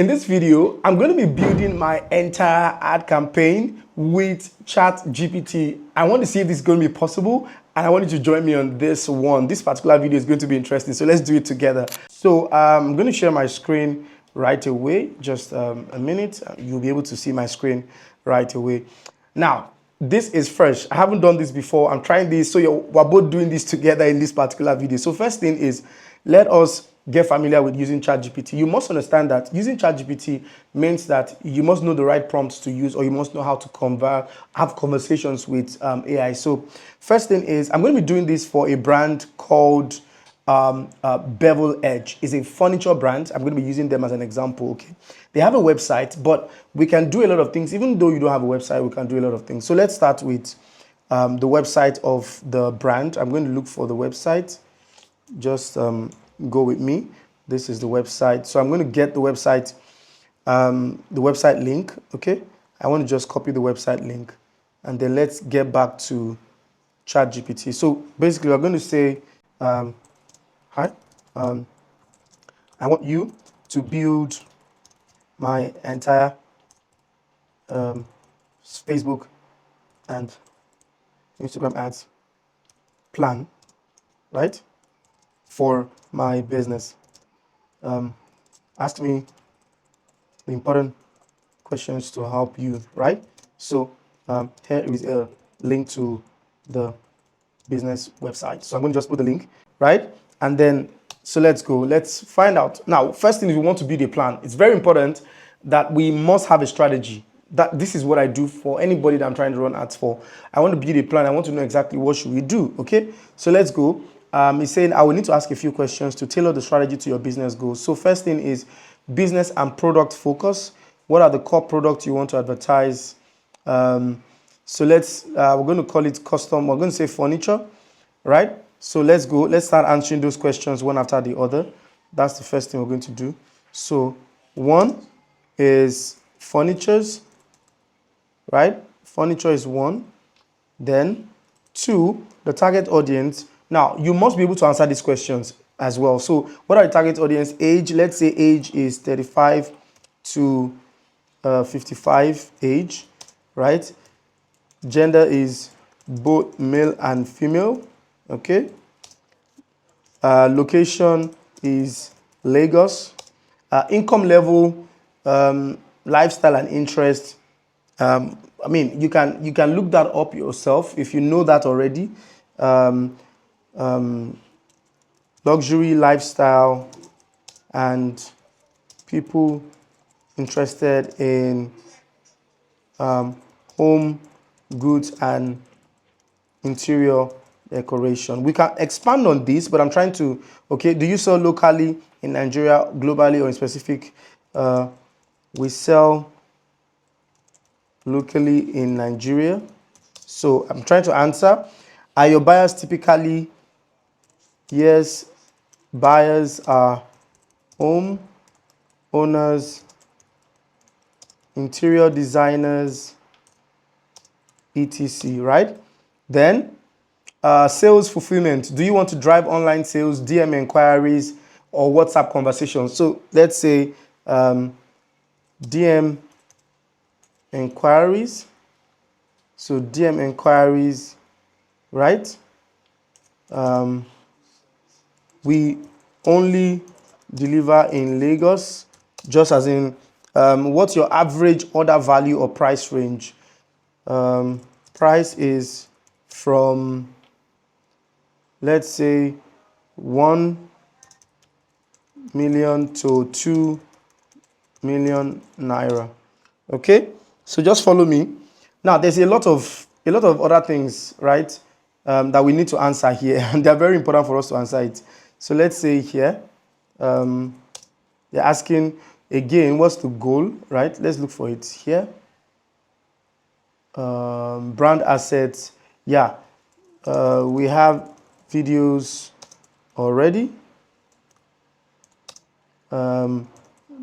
In this video, I'm going to be building my entire ad campaign with ChatGPT. I want to see if this is going to be possible, and I want you to join me on this one. This particular video is going to be interesting, so let's do it together. So I'm going to share my screen right away. Just a minute. You'll be able to see my screen right away. Now, this is fresh. I haven't done this before. I'm trying this, so we're both doing this together in this particular video. So first thing is, let us get familiar with using ChatGPT. You must understand that using ChatGPT means that you must know the right prompts to use, or you must know how to have conversations with AI. So first thing is, I'm going to be doing this for a brand called Bevel Edge. It's a furniture brand. I'm going to be using them as an example. Okay, they have a website, but we can do a lot of things. Even though you don't have a website, we can do a lot of things. So let's start with the website of the brand. I'm going to look for the website. Just go with me. This is the website. So I'm going to get the website link. Okay, I want to just copy the website link, and then let's get back to ChatGPT. So basically, we're going to say, hi, I want you to build my entire Facebook and Instagram ads plan, right, for my business. Ask me the important questions to help you, right? So here is a link to the business website. So I'm going to just put the link, right? And then, so let's go. Let's find out. Now, first thing is we want to build a plan. It's very important that we must have a strategy. This is what I do for anybody that I'm trying to run ads for. I want to build a plan. I want to know exactly what should we do, okay? So let's go. It's saying I will need to ask a few questions to tailor the strategy to your business goals. So first thing is business and product focus. What are the core products you want to advertise? So we're going to call it custom. We're going to say furniture, right? So let's go. Let's start answering those questions one after the other. That's the first thing we're going to do. So one is furnitures, right? Furniture is one. Then two, the target audience. Now, you must be able to answer these questions as well. So what are the target audience? Age, let's say age is 35 to 55 age, right? Gender is both male and female, okay? Location is Lagos. Income level, lifestyle and interest. I mean, you can look that up yourself if you know that already. Luxury lifestyle and people interested in home goods and interior decoration. We can expand on this, but I'm trying to, okay, do you sell locally in Nigeria, globally, or in specific? We sell locally in Nigeria. So I'm trying to answer, are your buyers typically? Yes, buyers are home owners, interior designers, etc., right? Then sales fulfillment. Do you want to drive online sales, DM inquiries, or WhatsApp conversations? So let's say DM inquiries. So DM inquiries, right? We only deliver in Lagos, just as in what's your average order value or price range? Price is from, let's say, 1 million to 2 million naira. Okay, so just follow me. Now, there's a lot of other things, right, that we need to answer here, and they're very important for us to answer it. So let's say here, they're asking again, what's the goal, right? Let's look for it here. Brand assets. Yeah, we have videos already. No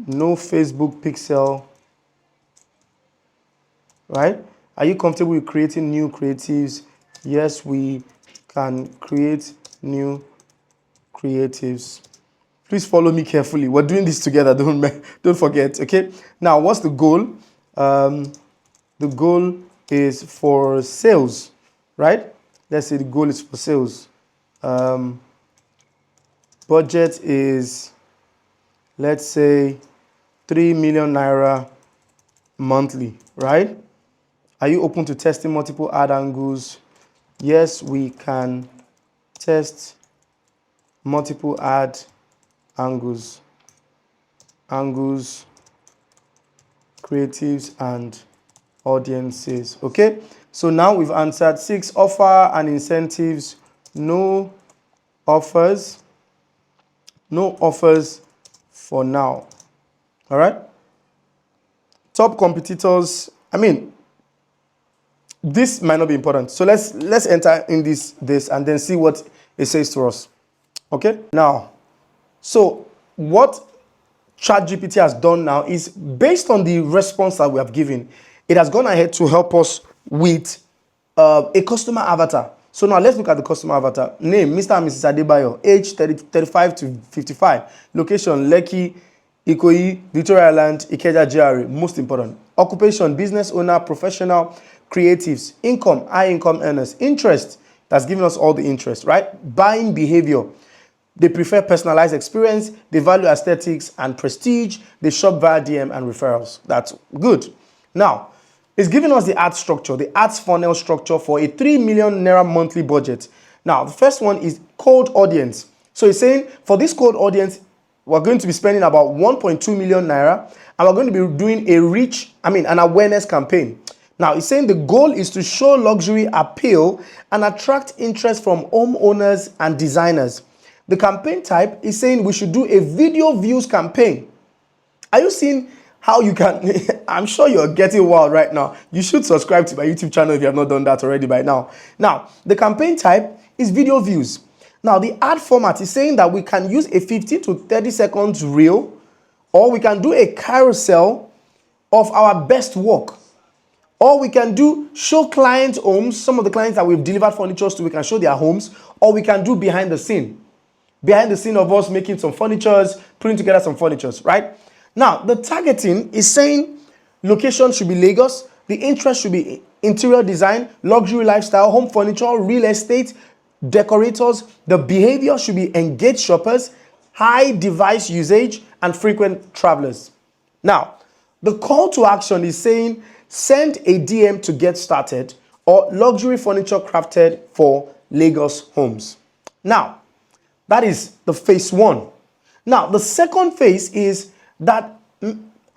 Facebook pixel, right? Are you comfortable with creating new creatives? Yes, we can create new creatives. Please follow me carefully. We're doing this together. Don't forget. Okay. Now, what's the goal? The goal is for sales, right? Let's say the goal is for sales. Budget is, let's say, 3 million naira monthly, right? Are you open to testing multiple ad angles? Yes, we can test multiple ad angles, creatives, and audiences. Okay, so now we've answered 6. Offer and incentives. No offers for now. All right. Top competitors. I mean, this might not be important, so let's enter in this and then see what it says to us. Okay. Now, so what ChatGPT has done now is, based on the response that we have given, it has gone ahead to help us with a customer avatar. So now let's look at the customer avatar. Name, Mr. and Mrs. Adebayo. Age, 35 to 55. Location, Lekki, Ikoyi, Victoria Island, Ikeja GRA. Most important. Occupation, business owner, professional, creatives. Income, high income earners. Interest, that's giving us all the interest, right? Buying behavior. They prefer personalized experience. They value aesthetics and prestige. They shop via DM and referrals. That's good. Now, it's giving us the ad structure, the ads funnel structure for a 3 million naira monthly budget. Now, the first one is cold audience. So it's saying for this cold audience, we're going to be spending about 1.2 million naira, and we're going to be doing an awareness campaign. Now, it's saying the goal is to show luxury appeal and attract interest from homeowners and designers. The campaign type is saying we should do a video views campaign. Are you seeing how you can? I'm sure you're getting wild right now. You should subscribe to my YouTube channel if you have not done that already by now. Now, the campaign type is video views. Now, the ad format is saying that we can use a 15 to 30 seconds reel, or we can do a carousel of our best work, or we can do show client homes, some of the clients that we've delivered furniture to, we can show their homes, or we can do behind the scene of us making some furnitures, putting together some furnitures, right? Now, the targeting is saying location should be Lagos, the interest should be interior design, luxury lifestyle, home furniture, real estate, decorators. The behavior should be engaged shoppers, high device usage, and frequent travelers. Now, the call to action is saying send a DM to get started, or luxury furniture crafted for Lagos homes. Now, that is the phase 1. Now, the second phase is that,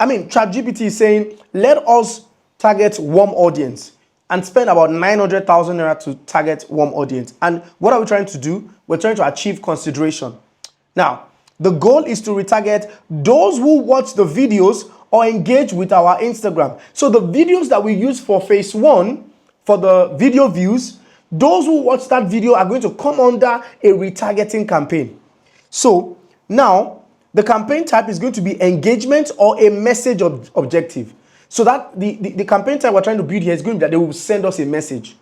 ChatGPT is saying, let us target warm audience and spend about 900,000 naira to target warm audience. And what are we trying to do? We're trying to achieve consideration. Now, the goal is to retarget those who watch the videos or engage with our Instagram. So the videos that we use for phase 1, for the video views, those who watch that video are going to come under a retargeting campaign. So now the campaign type is going to be engagement or a message objective. So that the campaign type we're trying to build here is going to be that they will send us a message.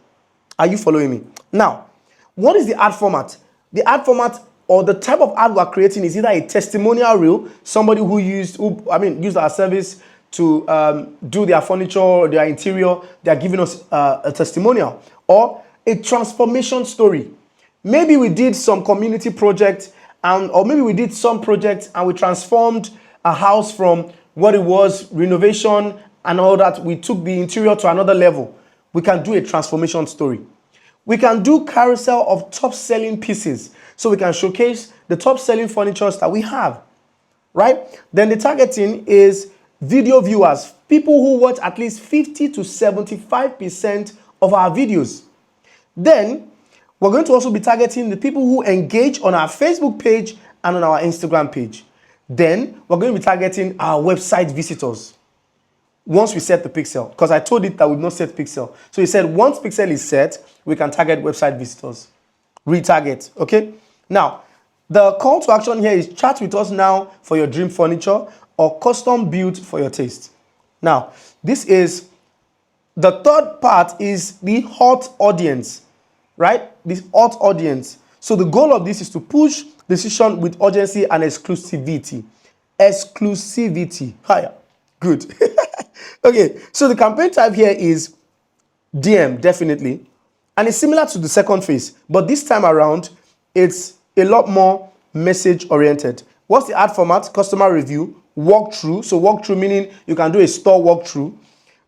Are you following me? Now, what is the ad format? The ad format or the type of ad we're creating is either a testimonial reel, somebody who used our service to do their furniture or their interior, they're giving us a testimonial, or a transformation story. Maybe we did some community project, or maybe we did some project and we transformed a house from what it was, renovation and all that. We took the interior to another level. We can do a transformation story. We can do carousel of top selling pieces. So we can showcase the top selling furniture that we have, right? Then the targeting is video viewers, people who watch at least 50 to 75% of our videos. Then we're going to also be targeting the people who engage on our Facebook page and on our Instagram page. Then we're going to be targeting our website visitors once we set the pixel, because I told it that we've not set pixel. So he said once pixel is set, we can target website visitors. Retarget, okay? Now, the call to action here is chat with us now for your dream furniture or custom built for your taste. Now, this is the third part, is the hot audience, right? This hot audience. So the goal of this is to push decision with urgency and exclusivity. Exclusivity. Higher. Good. Okay, so the campaign type here is DM, definitely. And it's similar to the second phase, but this time around, it's a lot more message oriented. What's the ad format? Customer review, walkthrough. So walkthrough meaning you can do a store walkthrough.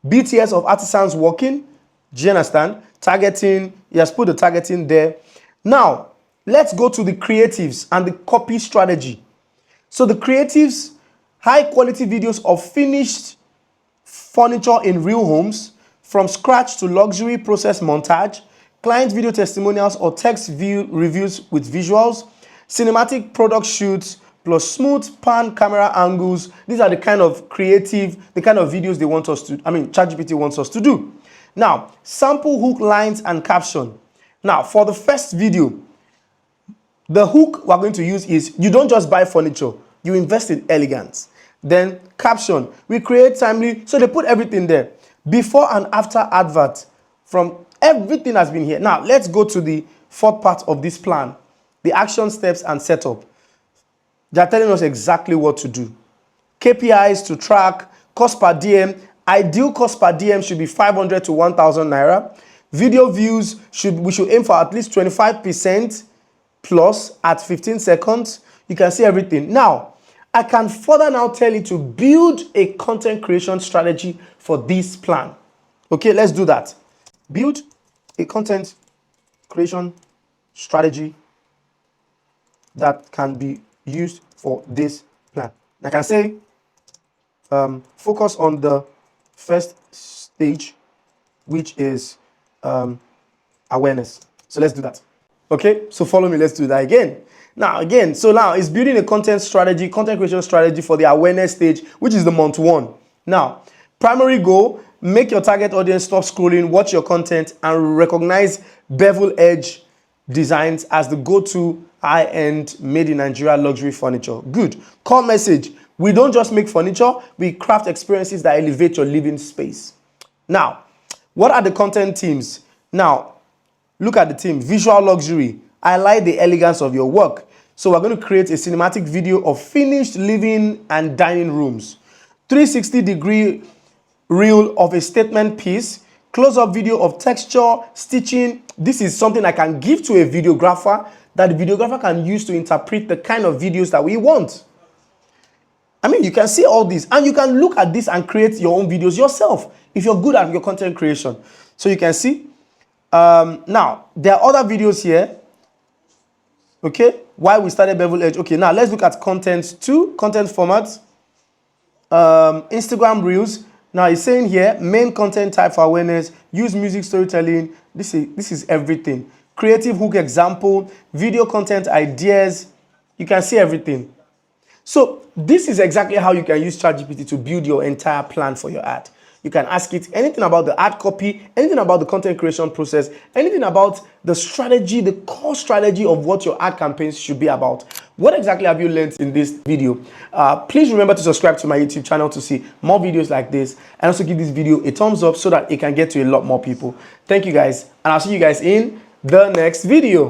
BTS of artisans working. Do you understand? Targeting. Yes, put the targeting there. Now, let's go to the creatives and the copy strategy. So the creatives, high quality videos of finished furniture in real homes, from scratch to luxury process montage, client video testimonials or text view reviews with visuals, cinematic product shoots, plus smooth pan camera angles. These are the kind of creative, the kind of videos they want us to, ChatGPT wants us to do. Now, sample hook lines and caption. Now, for the first video, the hook we're going to use is, you don't just buy furniture, you invest in elegance. Then caption, we create timely, so they put everything there. Before and after advert, from everything has been here. Now, let's go to the fourth part of this plan, the action steps and setup. They're telling us exactly what to do. KPIs to track, cost per DM. Ideal cost per DM should be 500 to 1,000 naira. Video views, we should aim for at least 25% plus at 15 seconds. You can see everything. Now, I can further now tell you to build a content creation strategy for this plan. Okay, let's do that. Build a content creation strategy that can be used for this plan. I can say, focus on the first stage, which is awareness. So let's do that. Okay, so follow me, let's do that again. Now it's building a content creation strategy for the awareness stage, which is the month 1. Now, primary goal, make your target audience stop scrolling, watch your content, and recognize bevel edge designs as the go-to high-end made in Nigeria luxury furniture. Good. Core message, we don't just make furniture, we craft experiences that elevate your living space. Now, what are the content themes? Now, look at the theme, visual luxury. Highlight the elegance of your work. So we're going to create a cinematic video of finished living and dining rooms. 360-degree reel of a statement piece. Close-up video of texture, stitching. This is something I can give to a videographer that the videographer can use to interpret the kind of videos that we want. You can see all this, and you can look at this and create your own videos yourself if you're good at your content creation. So you can see. Now, there are other videos here. Okay, why we started bevel edge. Okay, now let's look at content 2, content formats. Instagram reels. Now it's saying here, main content type for awareness, use music storytelling. This is everything. Creative hook example, video content ideas. You can see everything. So this is exactly how you can use ChatGPT to build your entire plan for your ad. You can ask it anything about the ad copy, anything about the content creation process, anything about the strategy, the core strategy of what your ad campaigns should be about. What exactly have you learned in this video? Please remember to subscribe to my YouTube channel to see more videos like this, and also give this video a thumbs up so that it can get to a lot more people. Thank you guys, and I'll see you guys in the next video.